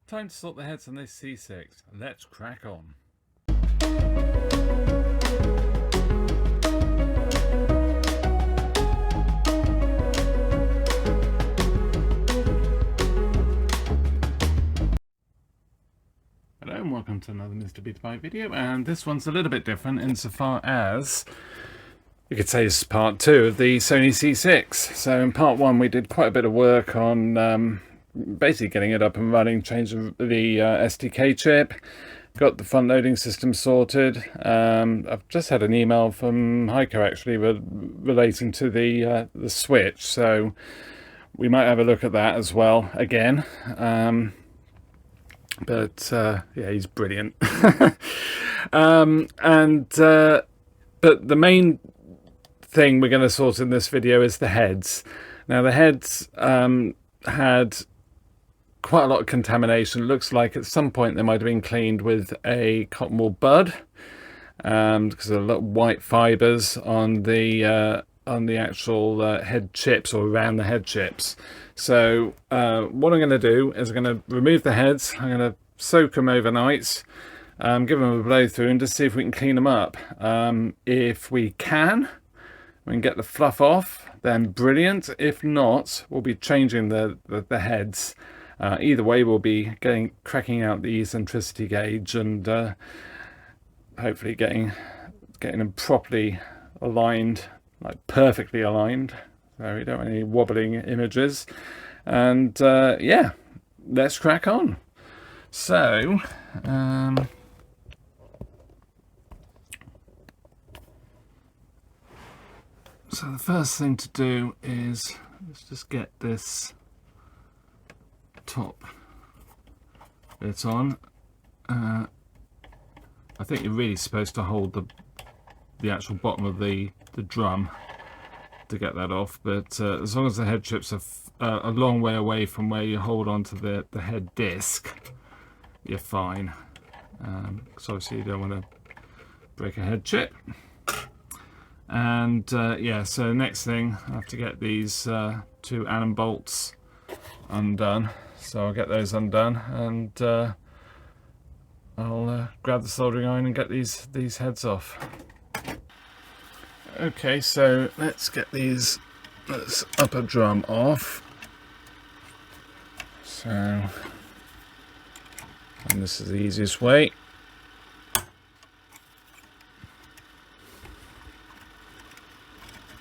Time to sort the heads on this C6. Let's crack on. Hello and welcome to another MrBetaByte video, and this one's a little bit different insofar as you could say it's part 2 of the Sony C6. So in part 1 we did quite a bit of work on basically getting it up and running, changing the SDK chip, got the front loading system sorted. I've just had an email from Heiko actually relating to the switch, so we might have a look at that as well again. But yeah, he's brilliant. But the main thing we're going to sort in this video is the heads. Now the heads had quite a lot of contamination. Looks like at some point they might have been cleaned with a cotton wool bud, because of a lot of white fibers on the actual head chips, or around the head chips. So what I'm going to do is I'm going to remove the heads. I'm going to soak them overnight, give them a blow through, and just see if we can clean them up. If we can get the fluff off, then brilliant. If not, we'll be changing the heads. Either way, we'll be cracking out the eccentricity gauge and hopefully getting them properly aligned, like perfectly aligned, so we don't have any wobbling images. And yeah, let's crack on. So so the first thing to do is let's just get this top bit on. I think you're really supposed to hold the actual bottom of the drum to get that off, but as long as the head chips are a long way away from where you hold onto the head disc, you're fine. Because obviously you don't want to break a head chip. And yeah, so next thing, I have to get these 2 Allen bolts undone. So I'll get those undone, and I'll grab the soldering iron and get these heads off. Okay, so let's get this upper drum off. So, and this is the easiest way.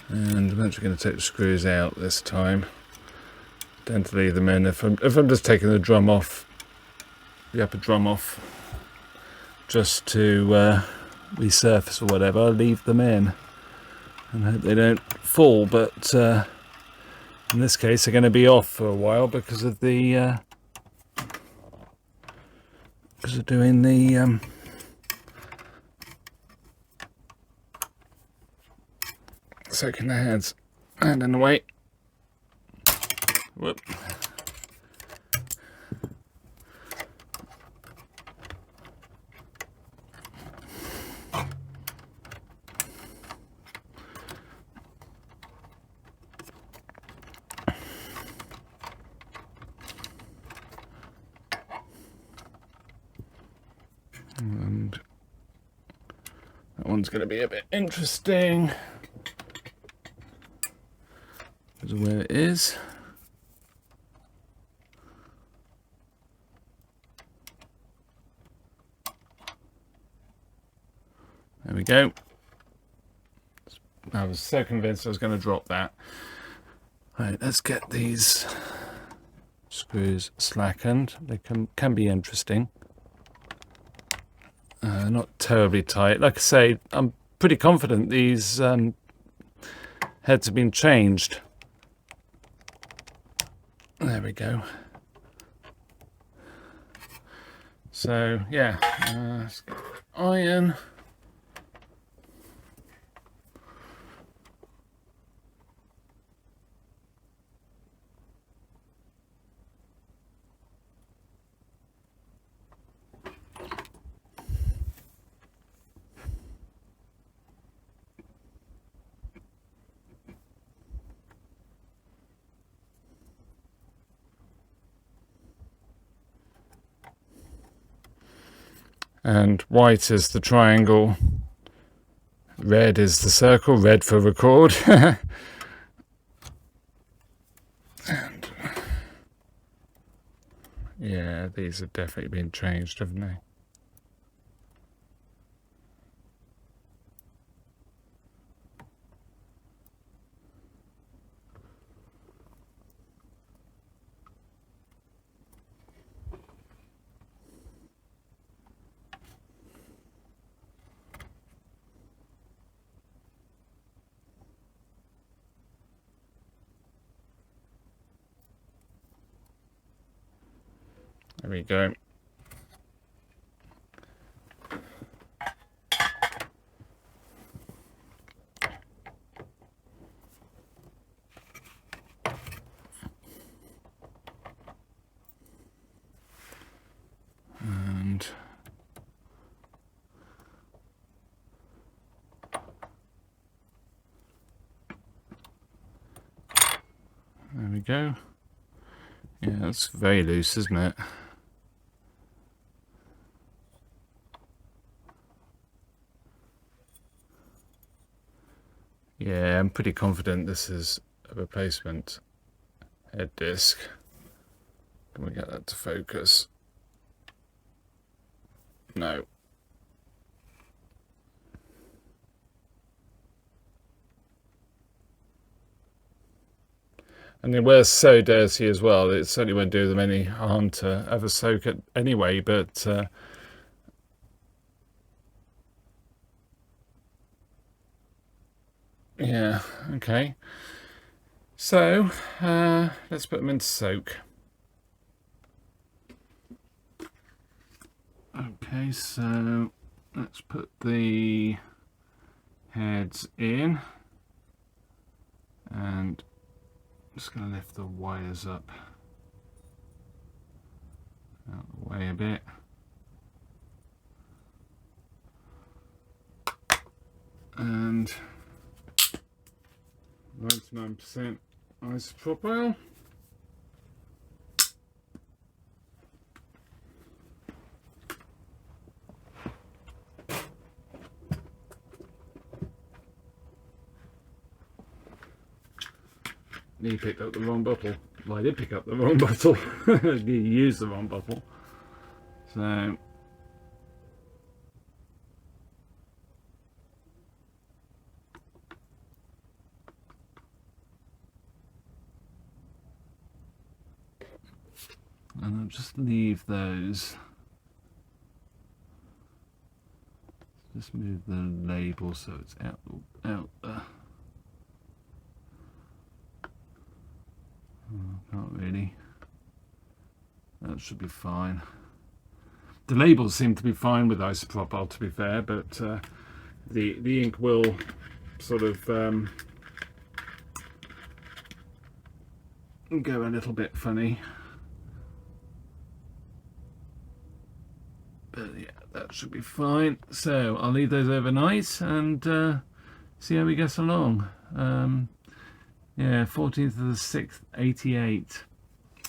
And I'm actually going to take the screws out this time. Tend to leave them in. If I'm just taking the drum off, the upper drum off, just to resurface or whatever, I'll leave them in and hope they don't fall. But in this case, they're going to be off for a while because of the doing the soaking the heads. And in the way. Whoop. And that one's going to be a bit interesting because of where it is. There we go. I was so convinced I was going to drop that. Right, let's get these screws slackened. They can be interesting. Not terribly tight. Like I say, I'm pretty confident these heads have been changed. There we go. So yeah, let's get iron. and white is the triangle, red is the circle, red for record. And yeah, these have definitely been changed, haven't they? There we go. And there we go. Yeah, that's very loose, isn't it? Yeah, I'm pretty confident this is a replacement head disc. Can we get that to focus? No. And they were so dirty as well, it certainly won't do them any harm to ever soak it anyway, but yeah, okay. So, let's put them into soak. Okay, so let's put the heads in, and I'm just going to lift the wires up out the way a bit. And 99% isopropyl. You picked up the wrong bottle. Well, I did pick up the wrong bottle. You used the wrong bottle. So and I'll just leave those. Just move the label so it's out there. Not really. That should be fine. The labels seem to be fine with isopropyl, to be fair, but the ink will sort of go a little bit funny. But yeah, that should be fine. So I'll leave those overnight and see how we get along. Yeah, 14th of the 6th, 88.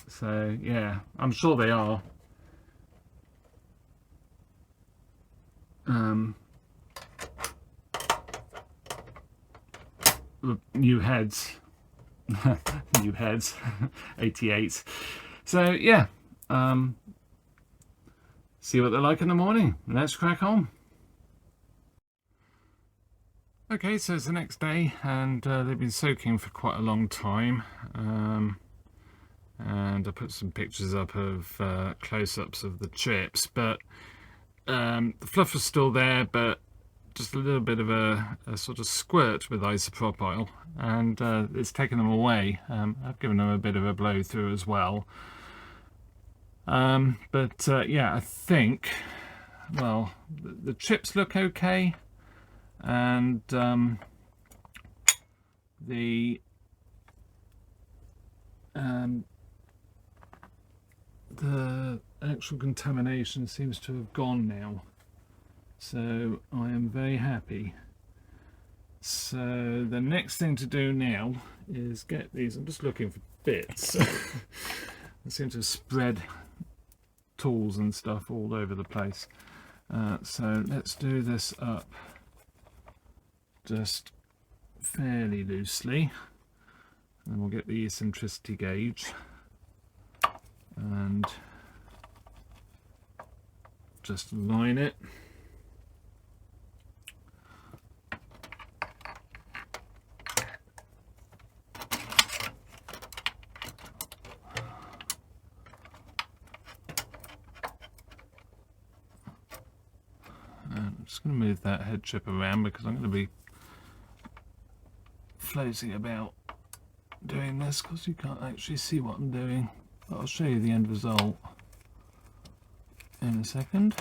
So yeah, I'm sure they are. New heads. New heads. 88. So yeah, see what they're like in the morning. Let's crack on. Okay, so it's the next day, and they've been soaking for quite a long time, and I put some pictures up of close-ups of the chips, but the fluff was still there, but just a little bit of a sort of squirt with isopropyl, and it's taken them away. I've given them a bit of a blow through as well, but yeah, I think, well, the chips look okay. And the actual contamination seems to have gone now, so I am very happy. So the next thing to do now is get these. I'm just looking for bits. I seem to have spread tools and stuff all over the place. So let's do this up just fairly loosely, and we'll get the eccentricity gauge and just line it. I'm just going to move that head chip around because I'm going to be floating about doing this because you can't actually see what I'm doing, but I'll show you the end result in a second.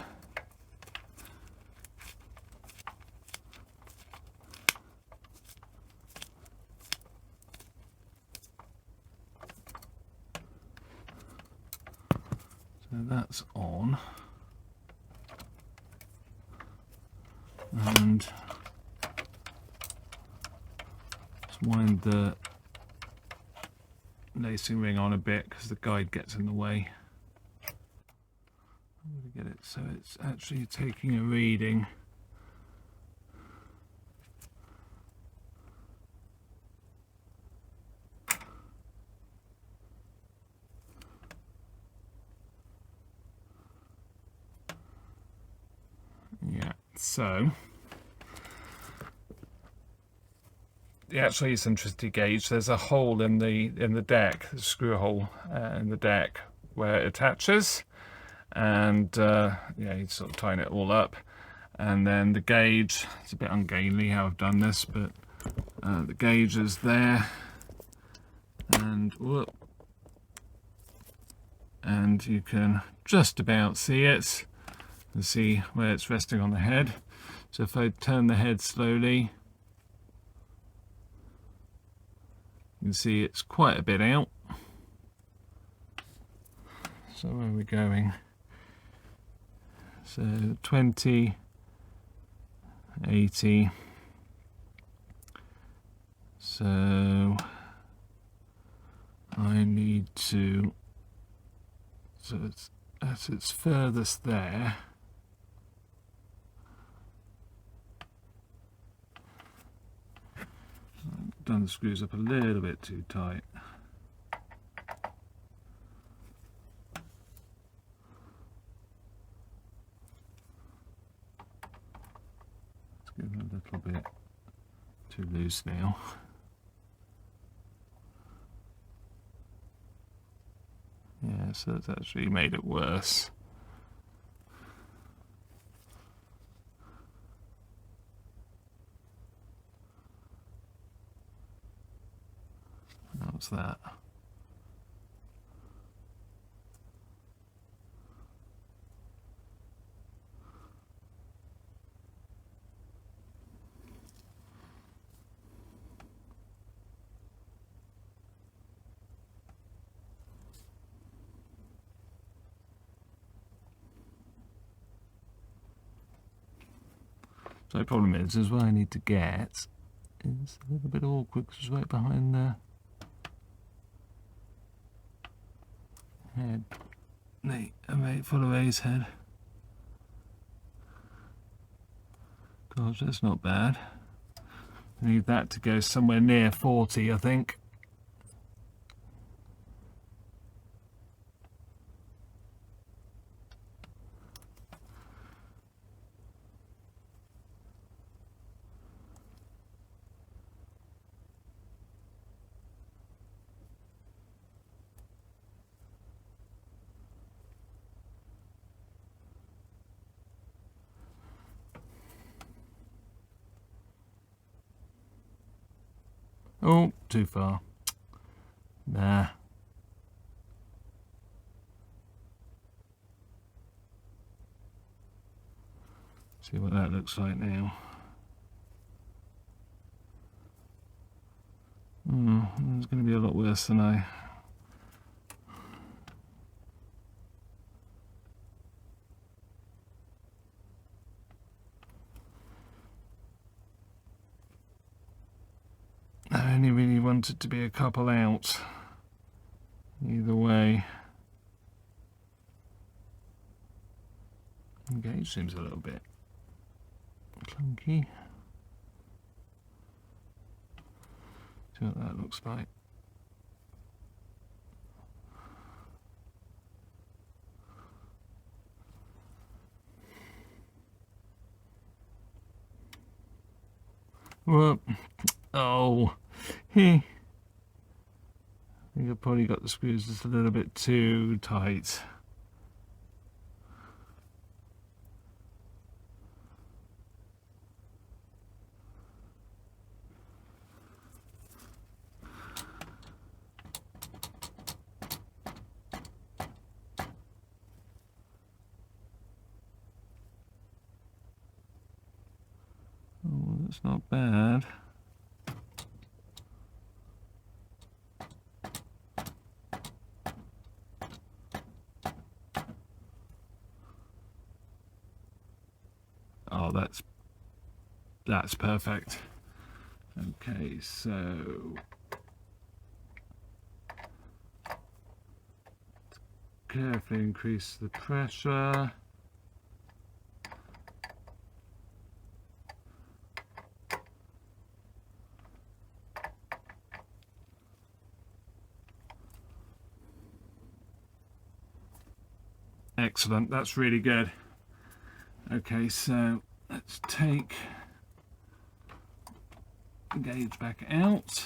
So that's on, and just wind the lacing ring on a bit because the guide gets in the way. I'm going to get it so it's actually taking a reading. Yeah, so the actual eccentricity gauge, there's a hole in the deck, a screw hole in the deck where it attaches, and yeah, you sort of tighten it all up, and then the gauge, it's a bit ungainly how I've done this, but the gauge is there, and whoop, and you can just about see it and see where it's resting on the head. So if I turn the head slowly, you can see it's quite a bit out. So where are we going? So 20, 80. So I need to, so it's at its furthest there. I've done the screws up a little bit too tight. Let's give it a little bit too loose now. Yeah, so it's actually made it worse. What's that? So the problem is what I need to get is a little bit awkward because it's right behind the head. The full array's head. Gosh, that's not bad. I need that to go somewhere near 40, I think. Oh, too far. Nah. See what that looks like now. It's going to be a lot worse than I only really wanted to be a couple out. Either way. Gauge seems a little bit clunky. See what that looks like. Well, oh, I think I've probably got the screws just a little bit too tight. Oh, that's not bad. Oh, that's perfect. Okay, so carefully increase the pressure. Excellent, that's really good. Okay, so let's take the gauge back out.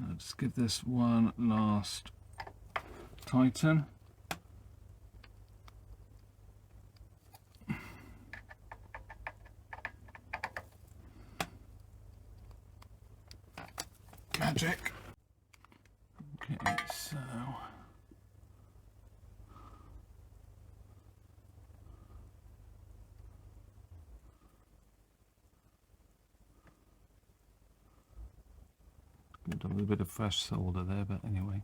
Let's give this one last tighten. Magic. Okay, so got a little bit of fresh solder there, but anyway.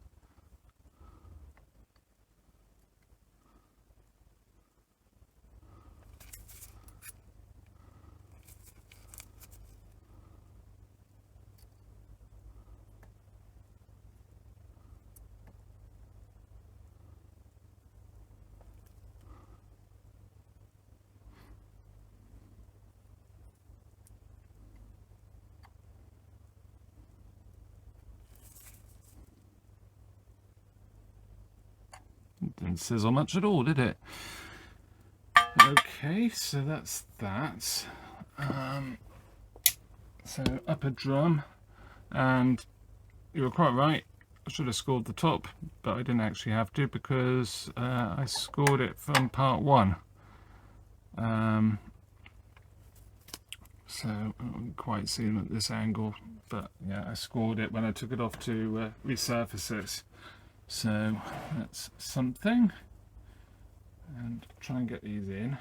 Didn't sizzle much at all, did it? Okay, so that's that. So upper drum, and you were quite right. I should have scored the top, but I didn't actually have to because I scored it from part one. So I don't quite see them at this angle, but yeah, I scored it when I took it off to resurface it. So that's something, and try and get these in.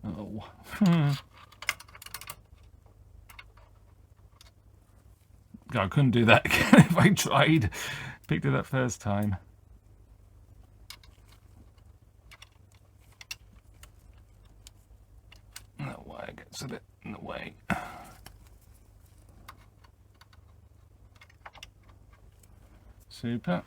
Oh. I couldn't do that again if I tried. Picked it up first time. That wire gets a bit in the way. Super.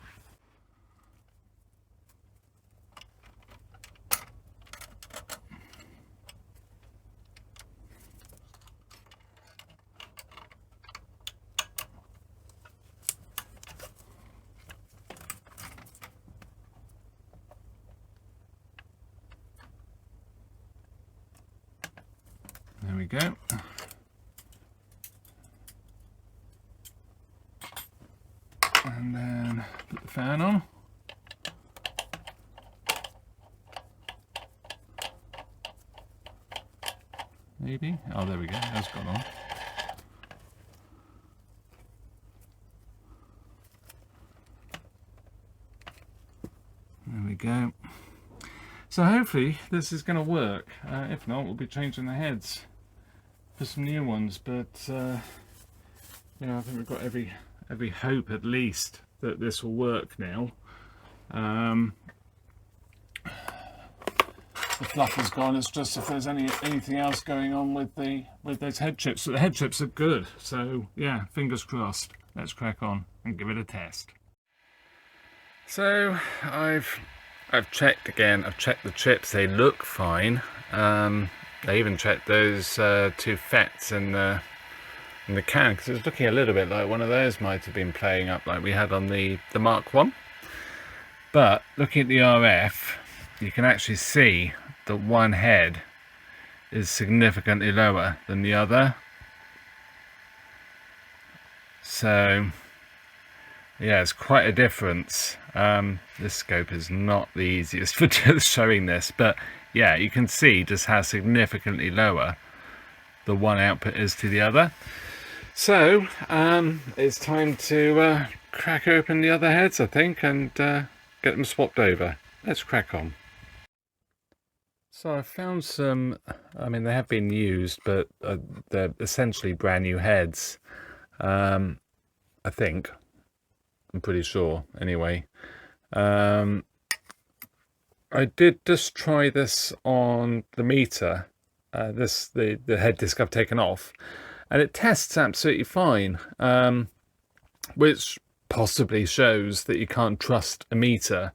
There we go. And then put the fan on. Maybe. Oh, there we go. That's gone on. There we go. So hopefully this is going to work. If not, we'll be changing the heads for some new ones. But you know, I think we've got every hope at least that this will work now. The fluff is gone. It's just if there's anything else going on with those head chips. So the head chips are good. So yeah, fingers crossed. Let's crack on and give it a test. So I've checked again. I've checked the chips. They look fine. I even checked those two FETs in the can, because it was looking a little bit like one of those might have been playing up like we had on the Mark 1. But looking at the RF, you can actually see that one head is significantly lower than the other. So yeah, it's quite a difference. This scope is not the easiest for just showing this, but yeah, you can see just how significantly lower the one output is to the other. So it's time to crack open the other heads, I think, and get them swapped over. Let's crack on. So I found some, I mean, they have been used, but they're essentially brand new heads. I think, I'm pretty sure anyway. I did just try this on the meter, the head disc I've taken off, and it tests absolutely fine, which possibly shows that you can't trust a meter.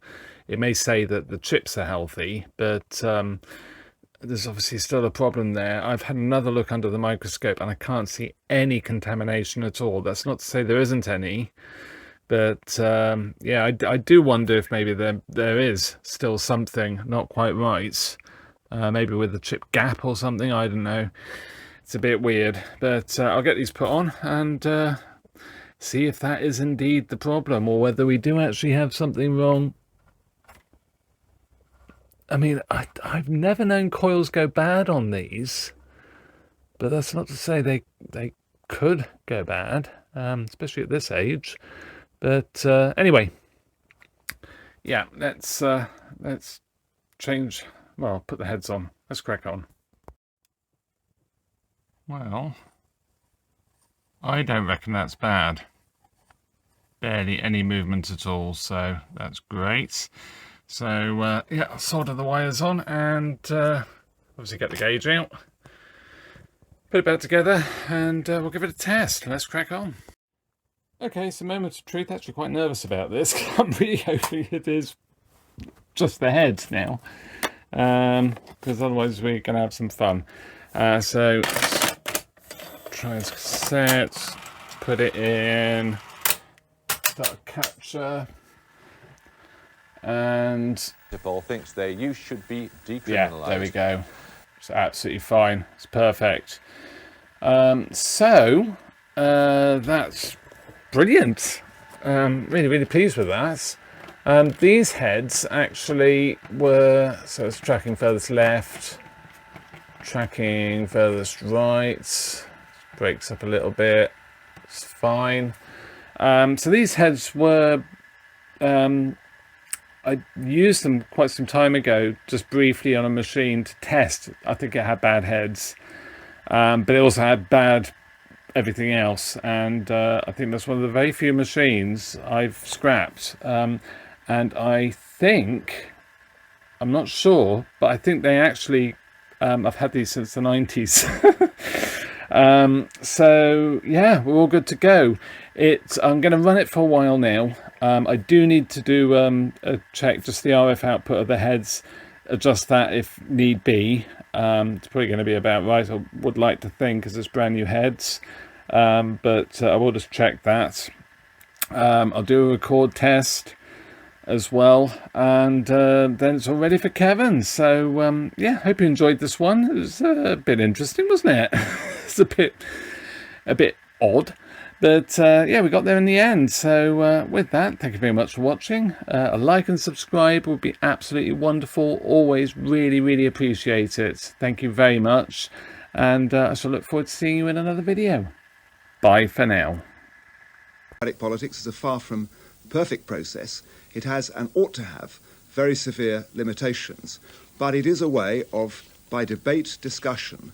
It may say that the chips are healthy, but there's obviously still a problem there. I've had another look under the microscope and I can't see any contamination at all. That's not to say there isn't any, but yeah, I do wonder if maybe there is still something not quite right. Maybe with the chip gap or something, I don't know. It's a bit weird, but I'll get these put on and see if that is indeed the problem, or whether we do actually have something wrong. I mean, I've never known coils go bad on these, but that's not to say they could go bad, especially at this age. But anyway, yeah, let's change. Well, put the heads on. Let's crack on. Well, I don't reckon that's bad. Barely any movement at all, so that's great. So yeah, I'll solder the wires on and obviously get the gauge out, put it back together, and we'll give it a test. Let's crack on. Okay, so moment of truth. Actually quite nervous about this. I'm really hoping it is just the heads now, because otherwise we're going to have some fun. So let's try set, put it in, start capture. And Paul thinks their use should be decriminalised. Yeah, there we go. It's absolutely fine. It's perfect. So that's brilliant. Really pleased with that. These heads actually were, so it's tracking furthest left, tracking furthest right, breaks up a little bit, it's fine. So these heads were I used them quite some time ago, just briefly on a machine to test. I think it had bad heads, but it also had bad everything else. And I think that's one of the very few machines I've scrapped. And I think, I'm not sure, but I think they actually, I've had these since the 90s. So yeah, we're all good to go. I'm going to run it for a while now. I do need to do a check, just the RF output of the heads, adjust that if need be. It's probably going to be about right, I would like to think, because it's brand new heads, but I will just check that. I'll do a record test as well, and then it's all ready for Kevin. So yeah, hope you enjoyed this one. It was a bit interesting, wasn't it? It's a bit odd, but yeah, we got there in the end. So with that, thank you very much for watching. A like and subscribe would be absolutely wonderful. Always really appreciate it. Thank you very much, and I shall look forward to seeing you in another video. Bye for now. Democratic politics is a far from perfect process. It has and ought to have very severe limitations. But it is a way of, by debate, discussion,